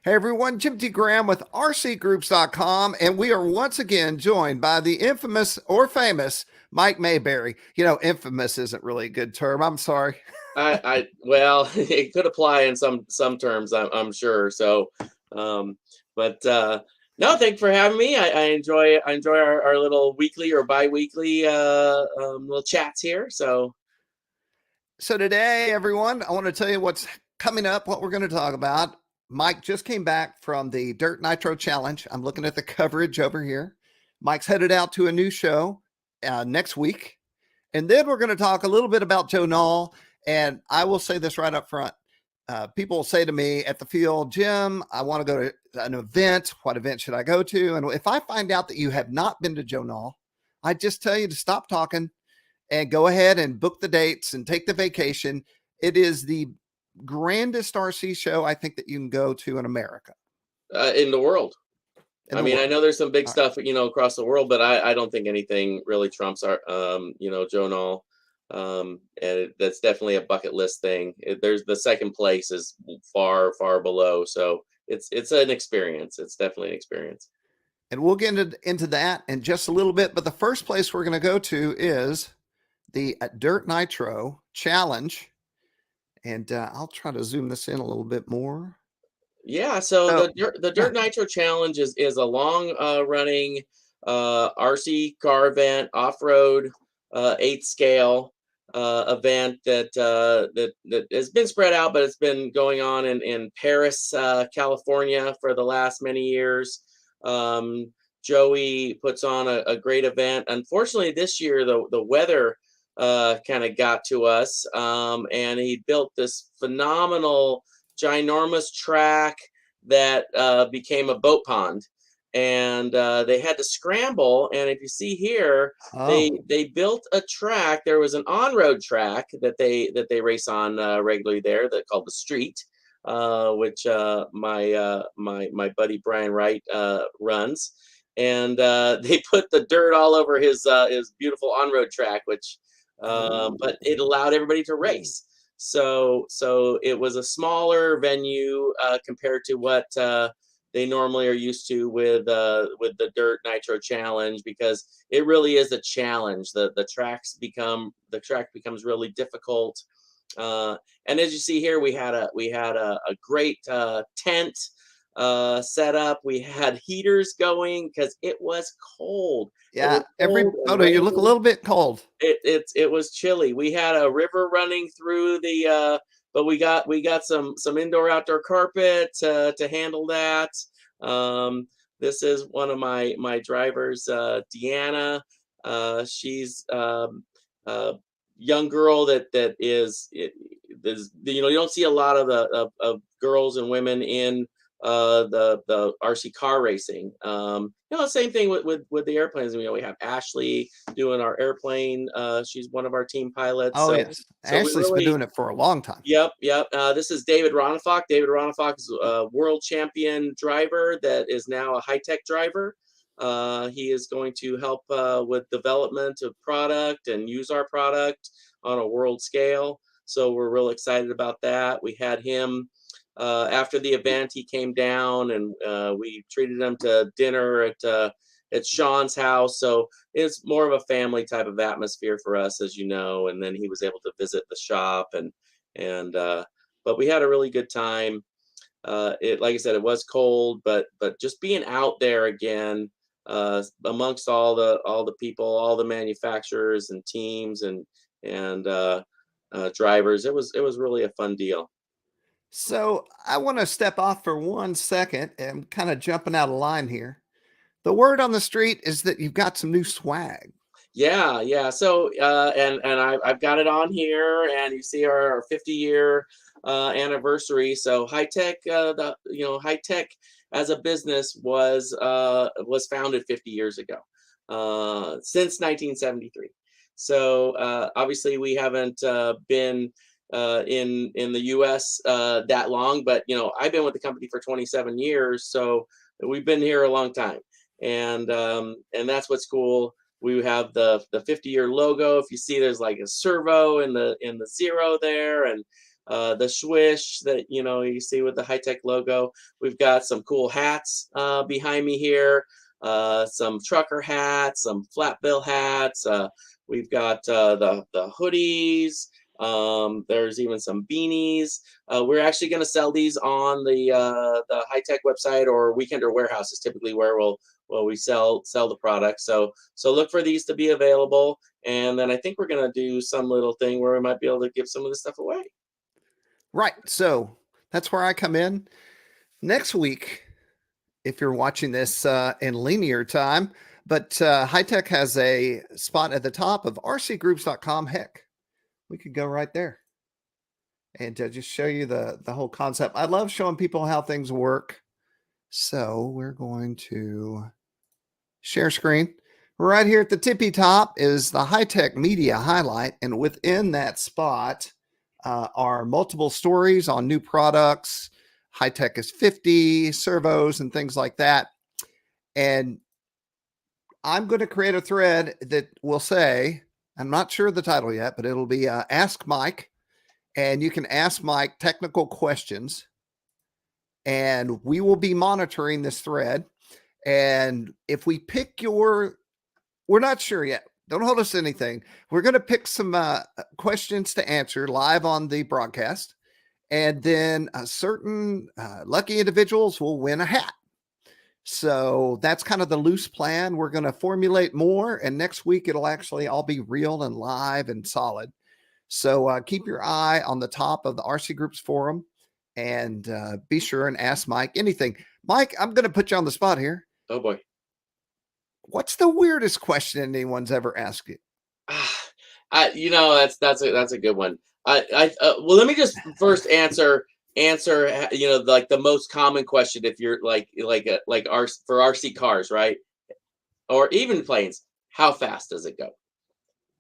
Hey everyone, Jim T. Graham with RCGroups.com, and we are once again joined by the infamous or famous Mike Mayberry. Infamous isn't really a good term. I'm sorry. Well, it could apply in some terms, I'm sure. So, um, but no, thanks for having me. I enjoy our little weekly or bi-weekly little chats here. So, So today, everyone, I want to tell you what's coming up, what we're going to talk about. Mike just came back from the Dirt Nitro Challenge. I'm looking at the coverage over here. Mike's headed out to a new show next week. And then we're going to talk a little bit about Joe Knoll. And I will say this right up front. People will say to me at the field, Jim, I want to go to an event. What event should I go to? And if I find out that you have not been to Joe Knoll, I just tell you to stop talking and go ahead and book the dates and take the vacation. It is the grandest RC show I think that you can go to in America. in the world. In I the mean, I world. know there's some big All right. stuff, across the world, but I don't think anything really trumps our, Joe Knoll. And that's definitely a bucket list thing. There's the second place is far, far below. So it's an experience. It's definitely an experience. And we'll get into that in just a little bit. But the first place we're going to go to is the Dirt Nitro Challenge. And I'll try to zoom this in a little bit more. Yeah, so So, the yeah. Dirt Nitro Challenge is a long running RC car event, off-road, 8 scale event that has been spread out, but it's been going on in Paris, California for the last many years. Joey puts on a great event. Unfortunately, this year the weather kind of got to us, and he built this phenomenal ginormous track that became a boat pond, and they had to scramble. And if you see here, they Oh, they built a track. There was an on-road track that they race on regularly there, that called the street, which my buddy Brian Wright runs. And they put the dirt all over his beautiful on-road track, which but it allowed everybody to race. So it was a smaller venue compared to what they normally are used to with the Dirt Nitro Challenge, because it really is a challenge. The track becomes really difficult. And as you see here, we had a great tent set up. We had heaters going because it was cold. It was yeah. Every cold and photo, you look a rainy. little bit cold. It was chilly. We had a river running through but we got some indoor outdoor carpet to handle that. This is one of my drivers, Deanna. She's a young girl that you don't see a lot of of girls and women in the RC car racing. Same thing with the airplanes. We have Ashley doing our airplane. She's one of our team pilots. Oh, So yes. so we Ashley's been really. doing it for a long time. Yep. This is David Ronafok. David Ronafok is a world champion driver that is now a Hitec driver. He is going to help with development of product and use our product on a world scale. So we're real excited about that. We had him after the event. He came down, and we treated him to dinner at Sean's house. So it's more of a family type of atmosphere for us, as you know. And then he was able to visit the shop, and but we had a really good time. Like I said, it was cold, but just being out there again, amongst all the people, all the manufacturers and teams and drivers, it was really a fun deal. So I want to step off for 1 second and kind of jumping out of line here. The word on the street is that you've got some new swag. Yeah. So and I've got it on here, and you see our 50-year anniversary. So Hitec, Hitec as a business was founded 50 years ago, since 1973. So obviously we haven't been in the U.S. That long, but I've been with the company for 27 years, so we've been here a long time, and that's what's cool. We have the 50-year logo. If you see, there's like a servo in the zero there, and the swish that you see with the Hitec logo. We've got some cool hats behind me here, some trucker hats, some flat bill hats. We've got the hoodies. There's even some beanies. We're actually going to sell these on the Hitec website, or Weekender Warehouse is typically where we sell the product. So look for these to be available, and then I think we're going to do some little thing where we might be able to give some of this stuff away. Right. So that's where I come in. Next week, if you're watching this in linear time, but Hitec has a spot at the top of rcgroups.com. Heck, we could go right there and just show you the whole concept. I love showing people how things work. So we're going to share screen. Right here at the tippy top is the Hitec media highlight. And within that spot are multiple stories on new products. Hitec is 50, servos, and things like that. And I'm going to create a thread that will say, I'm not sure of the title yet, but it'll be Ask Mike. And you can ask Mike technical questions. And we will be monitoring this thread. And if we pick we're not sure yet. Don't hold us to anything. We're going to pick some questions to answer live on the broadcast. And then certain lucky individuals will win a hat. So that's kind of the loose plan. We're going to formulate more. And next week, it'll actually all be real and live and solid. So keep your eye on the top of the RC Groups forum and be sure and ask Mike anything. Mike, I'm going to put you on the spot here. Oh, boy. What's the weirdest question anyone's ever asked you? That's a good one. Well, let me just first answer like the most common question, if you're for RC cars, right, or even planes. How fast does it go?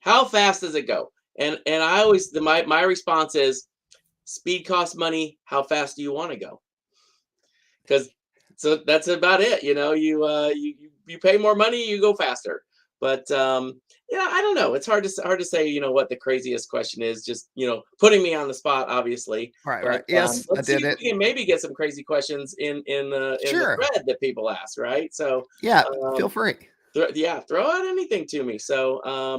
How fast does it go? And I always my response is, speed costs money. How fast do you want to go? Because so that's about it. You pay more money, you go faster. But I don't know. It's hard to say. What the craziest question is. Just putting me on the spot, obviously. Right. Yes, let's I see did if it. we can maybe get some crazy questions in the thread that people ask. Right. So yeah, feel free. Throw out anything to me. So I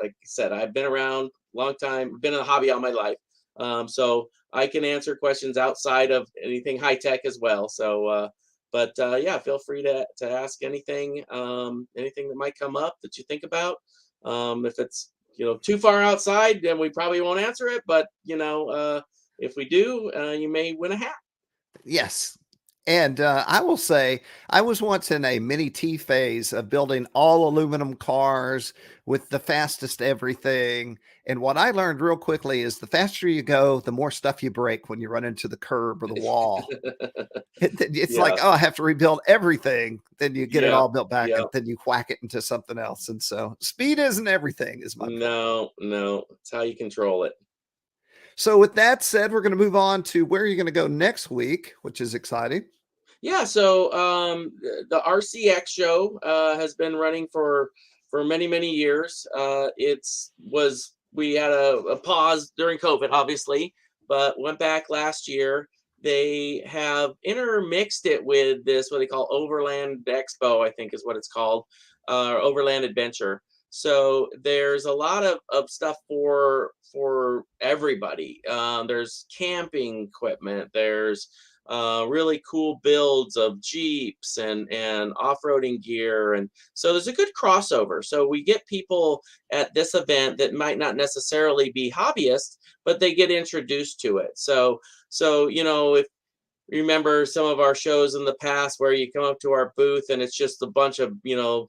like I said, I've been around a long time. Been in the hobby all my life. So I can answer questions outside of anything Hitec as well. So. But feel free to ask anything that might come up that you think about. If it's too far outside, then we probably won't answer it. But if we do, you may win a hat. Yes. And I will say, I was once in a mini T phase of building all aluminum cars with the fastest everything. And what I learned real quickly is the faster you go, the more stuff you break when you run into the curb or the wall. It's like, oh, I have to rebuild everything. Then you get it all built back and then you whack it into something else. And so speed isn't everything, is my point. No. It's how you control it. So with that said, we're going to move on to where you're going to go next week, which is exciting. Yeah, so the RCX show has been running for many years. We had a pause during COVID, obviously, but went back last year. They have intermixed it with this, what they call Overland Expo, I think is what it's called, Overland Adventure. So there's a lot of stuff for everybody. There's camping equipment. There's really cool builds of Jeeps and off-roading gear. And so there's a good crossover. So we get people at this event that might not necessarily be hobbyists, but they get introduced to it. So if you remember some of our shows in the past where you come up to our booth and it's just a bunch of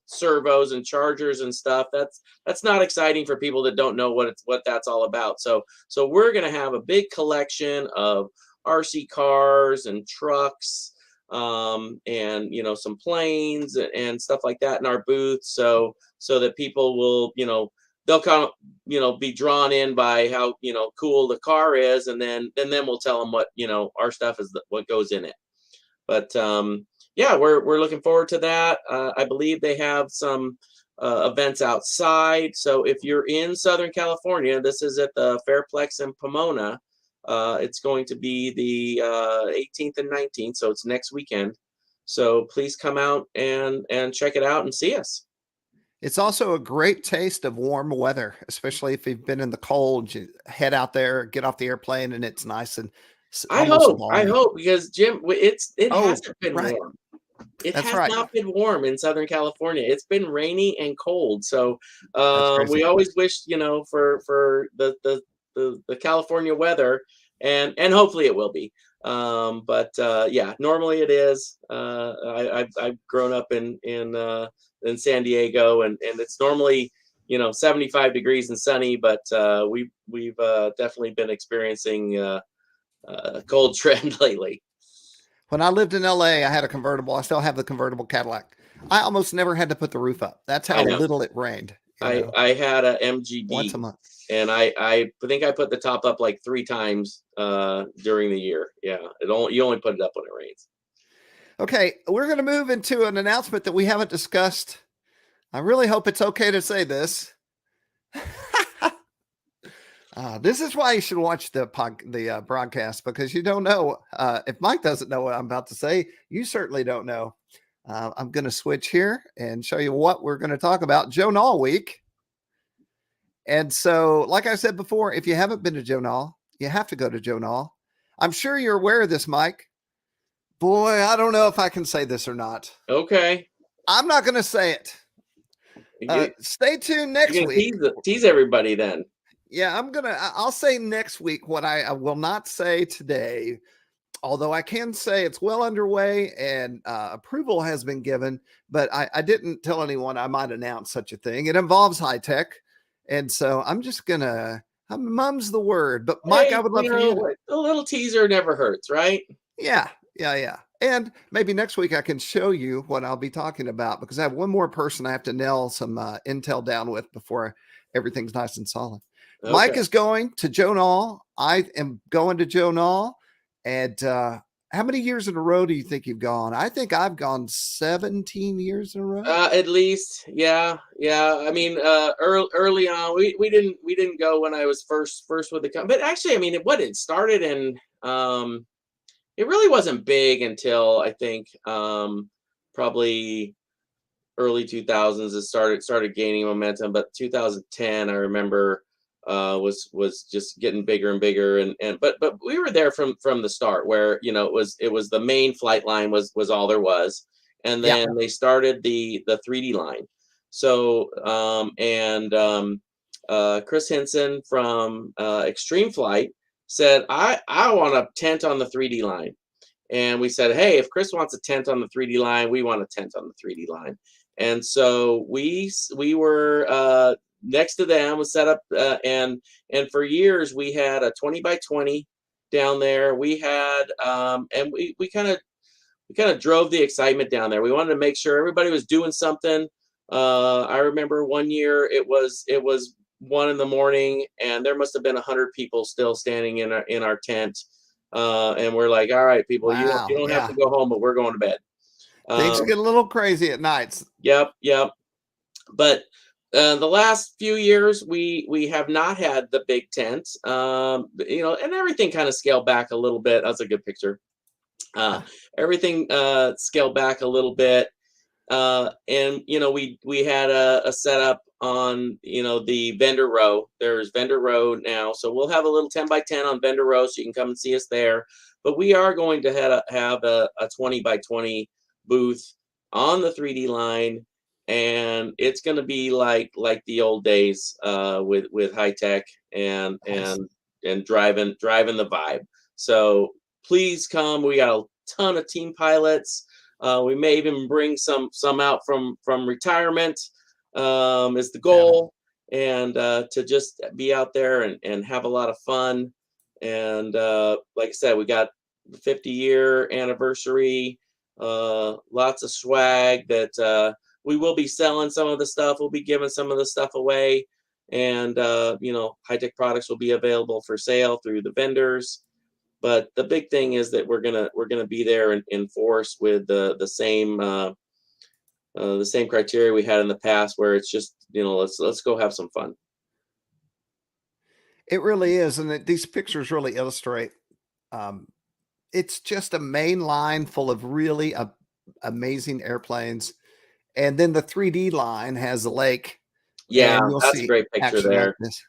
servos and chargers and stuff, that's not exciting for people that don't know what that's all about. So we're going to have a big collection of RC cars and trucks and some planes and stuff like that in our booth, so that people will they'll kind of be drawn in by how cool the car is, and then we'll tell them what our stuff is, what goes in it. But we're looking forward to that. I believe they have some events outside, so if you're in Southern California, this is at the Fairplex in Pomona. It's going to be the 18th and 19th, so it's next weekend. So please come out and check it out and see us. It's also a great taste of warm weather, especially if you've been in the cold. You head out there, get off the airplane, and it's nice and almost I balmy. hope, because Jim, it Oh, hasn't been right. warm. It That's has right. not been warm in Southern California. It's been rainy and cold. So That's crazy. we always wish, for the California weather, and hopefully it will be. But yeah, normally it is. I've grown up in San Diego, and it's normally 75 degrees and sunny, but we've definitely been experiencing cold trend lately. When I lived in LA, I had a convertible. I still have the convertible Cadillac. I almost never had to put the roof up. That's I how know. little it rained, I had a once a MGB, month. and I think I put the top up like 3 times during the year. Yeah, you only put it up when it rains. Okay, we're going to move into an announcement that we haven't discussed. I really hope it's okay to say this. This is why you should watch the broadcast, because you don't know. If Mike doesn't know what I'm about to say, you certainly don't know. I'm going to switch here and show you what we're going to talk about. Joe Nall Week. And so, like I said before, if you haven't been to Joe Nall, you have to go to Joe Nall. I'm sure you're aware of this, Mike. Boy, I don't know if I can say this or not. Okay, I'm not going to say it. you, Stay tuned you're next gonna week. tease everybody then. Yeah, I'll say next week what I will not say today, although I can say it's well underway and approval has been given, but I didn't tell anyone I might announce such a thing. It involves Hitec. And so I'm just going to, mum's the word. But Mike, I Hey, would love for you to, a little teaser never hurts, right? yeah. And maybe next week I can show you what I'll be talking about, because I have one more person I have to nail some intel down with before everything's nice and solid. Mike Okay. is going to Joe Nall. I am going to Joe Nall. And how many years in a row do you think you've gone? I think I've gone 17 years in a row. At least, yeah. I mean, early on, we didn't go when I was first with the company. But actually, I mean, it started in it really wasn't big until I think probably early 2000s. It started gaining momentum, but 2010, I remember, was just getting bigger and bigger, and but we were there from the start, where it was the main flight line was all there was, and Yeah. then they started the 3D line. So Chris Henson from Extreme Flight said, I want a tent on the 3D line. And we said, hey, if Chris wants a tent on the 3D line, we want a tent on the 3D line. And so we were next to them, was set up, and for years we had a 20 by 20 down there. We had and we kind of drove the excitement down there. We wanted to make sure everybody was doing something. I remember one year it was 1 in the morning, and there must have been 100 people still standing in our tent. And we're like, all right, people, Wow. you don't have to Yeah. go home, but we're going to bed. Things Um, get a little crazy at nights. yep. But the last few years, we have not had the big tent, and everything kind of scaled back a little bit. That's a good picture. Yeah. Everything scaled back a little bit, and we had a setup on the vendor row. There's vendor row now, so we'll have a little 10 by 10 on vendor row, so you can come and see us there. But we are going to have a 20 by 20 booth on the 3D line, and it's going to be like the old days with Hitec and Nice. driving the vibe. So please come. We got a ton of team pilots. We may even bring some out from retirement, is the Yeah. goal, and to just be out there and have a lot of fun. And like I said, we got the 50-year anniversary, lots of swag that we will be selling some of the stuff. We'll be giving some of the stuff away, and Hitec products will be available for sale through the vendors. But the big thing is that we're gonna be there in force with the same criteria we had in the past, where it's just let's go have some fun. It really is, and these pictures really illustrate. Um, it's just a main line full of really amazing airplanes, and then the 3D line has a lake, Yeah, and you'll that's a see great picture action like there. this.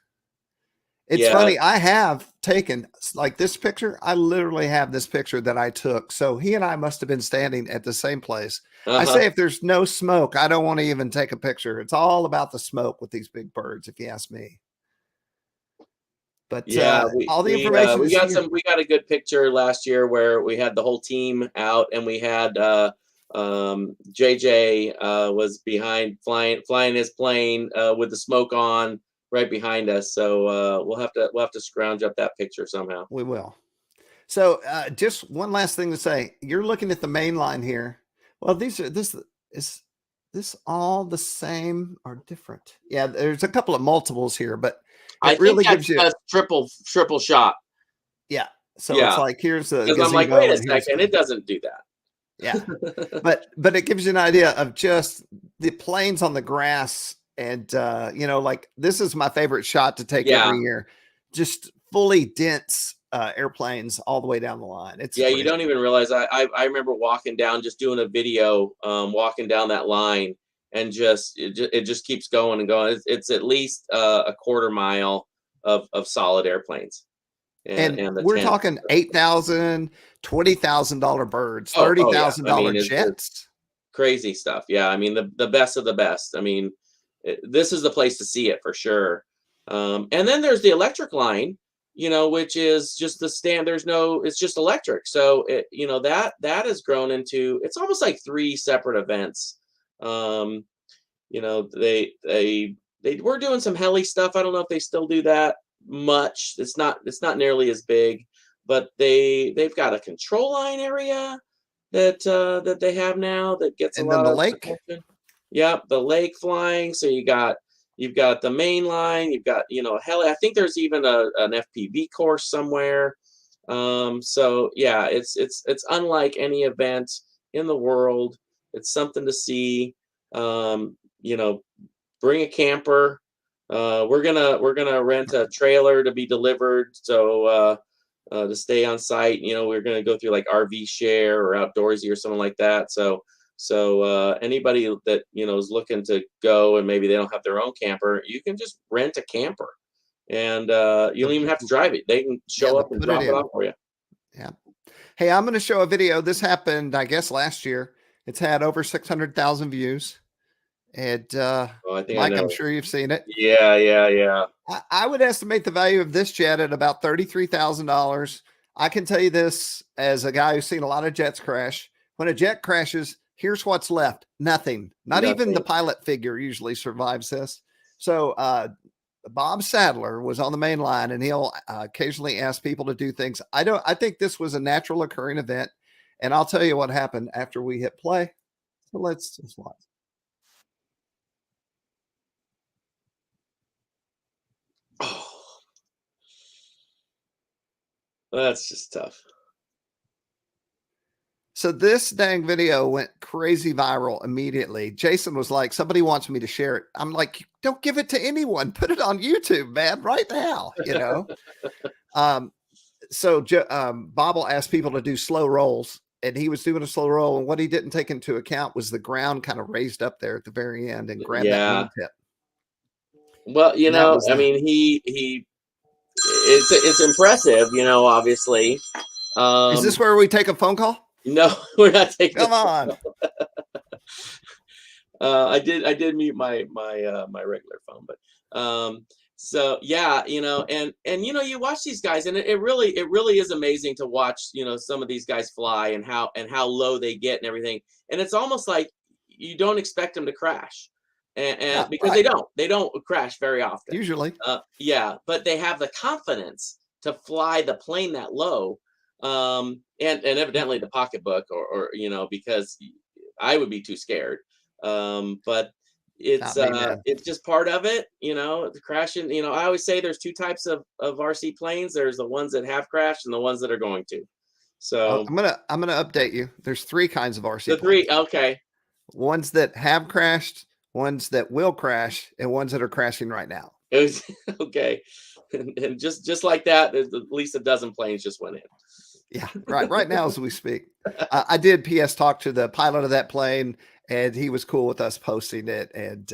It's Yeah. funny. I have taken like this picture. I literally have this picture that I took. So he and I must have been standing at the same place. I Uh-huh. say if there's no smoke, I don't want to even take a picture. It's all about the smoke with these big birds, if you ask me. But Yeah, all the information is here. we got a good picture last year where we had the whole team out, and we had JJ was behind flying his plane with the smoke on right behind us. So we'll have to scrounge up that picture somehow. We will. So just one last thing to say. You're looking at the main line here. Well, is this all the same or different? Yeah, there's a couple of multiples here, but I it think really gives you, that's triple shot. yeah. So it's Yeah, like here's a because I'm like, wait gazebo a and here's second, it doesn't do yeah. that. But it gives you an idea of just the planes on the grass, and like this is my favorite shot to take Yeah. every year. Just fully dense airplanes all the way down the line. It's Yeah, you great. don't even realize. I remember walking down, just doing a video, walking down that line, and it just keeps going and going. It's at least a quarter mile of solid airplanes And and the we're tents. talking $8,000, $20,000 birds, Oh yeah. I $30,000 mean, it's jets. crazy stuff. Yeah, I mean the best of the best. I mean, this is the place to see it for sure. And then there's the electric line, which is just the stand. There's no, it's just electric. So that has grown into, it's almost like three separate events. Um, they were doing some heli stuff. I don't know if they still do that much. It's not nearly as big, but they've got a control line area that they have now that gets a And then lot the of lake. attention. Yep, the lake flying. So you've got the main line. You've got heli. I think there's even an FPV course somewhere. So yeah, it's unlike any event in the world. It's something to see. Um, you know, bring a camper. We're gonna rent a trailer to be delivered. So to stay on site. We're going to go through like RV share or outdoorsy or something like that. So anybody that is looking to go and maybe they don't have their own camper, you can just rent a camper, and you don't even have to drive it. They can Yeah, show they up and put it drop it in. off for you. Yeah. Hey, I'm going to show a video. This happened, I guess, last year. It's had over 600,000 views. And Oh, I think I Mike, I'm know. sure you've seen it. Yeah, yeah, yeah. I would estimate the value of this jet at about $33,000. I can tell you this as a guy who's seen a lot of jets crash. When a jet crashes, here's what's left: nothing. Not even the Nothing. pilot figure usually survives this. So Bob Sadler was on the main line, and he'll occasionally ask people to do things. I think this was a natural occurring event, and I'll tell you what happened after we hit play. So let's just watch. Oh, that's just tough. So this dang video went crazy viral immediately. Jason was like, somebody wants me to share it. I'm like, don't give it to anyone. Put it on YouTube, man, right now. So Bob will ask people to do slow rolls, and he was doing a slow roll. And what he didn't take into account was the ground kind of raised up there at the very end and grabbed that Yeah. wingtip. Well, And that was I that. mean, it's impressive, obviously. Is this where we take a phone call? No, we're not taking. Come on. I did mute my regular phone, but so yeah, and you watch these guys, and it really is amazing to watch some of these guys fly and how low they get and everything, and it's almost like you don't expect them to crash, and Yeah, because right. they don't crash very often Usually. yeah, but they have the confidence to fly the plane that low, and evidently the pocketbook or because I would be too scared. But Not me, man. it's just part of it, the crashing. I always say there's two types of RC planes. There's the ones that have crashed and the ones that are going to. So I'm gonna update you. There's three kinds of RC the three, planes. okay. Ones that have crashed, ones that will crash, and ones that are crashing right now. It was okay. And just like that, at least a dozen planes just went in. Yeah, right now as we speak. I did PS talk to the pilot of that plane, and he was cool with us posting it. And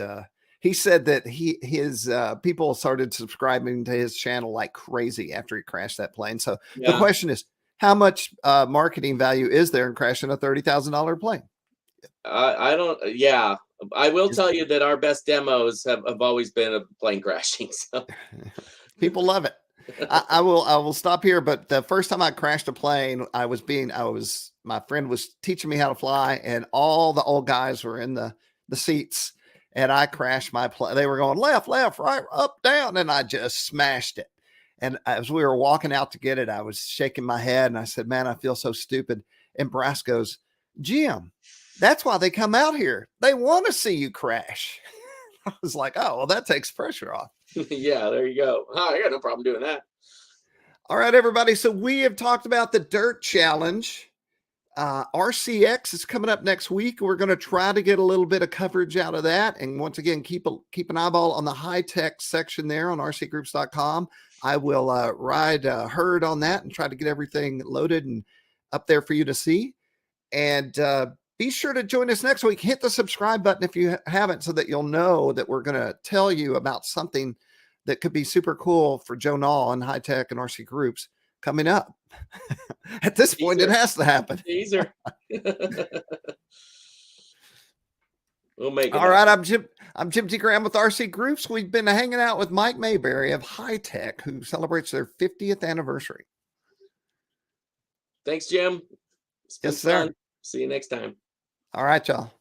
he said that his people started subscribing to his channel like crazy after he crashed that plane. So the Yeah. question is, how much marketing value is there in crashing a $30,000 plane? I don't. Yeah, I will tell you that our best demos have always been of plane crashing. So People love it. I will stop here. But the first time I crashed a plane, my friend was teaching me how to fly, and all the old guys were in the seats, and I crashed my plane. They were going left, right, up, down, and I just smashed it. And as we were walking out to get it, I was shaking my head, and I said, "Man, I feel so stupid." And Brass goes, "Jim, that's why they come out here. They want to see you crash." I was like, "Oh, well, that takes pressure off." yeah, there you go. I got no problem doing that. All right, everybody. So we have talked about the Dirt Challenge. RCX is coming up next week. We're going to try to get a little bit of coverage out of that. And once again, keep an eyeball on the Hitec section there on rcgroups.com. I will ride herd on that and try to get everything loaded and up there for you to see. And be sure to join us next week. Hit the subscribe button if you haven't, so that you'll know that we're going to tell you about something that could be super cool for Joe Nall and Hitec and RC Groups coming up. At this point, it has to happen. Teaser. We'll make it. All right, I'm Jim T. Graham with RC Groups. We've been hanging out with Mike Mayberry of Hitec, who celebrates their 50th anniversary. Thanks, Jim. Yes, sir. See you next time. All right, y'all.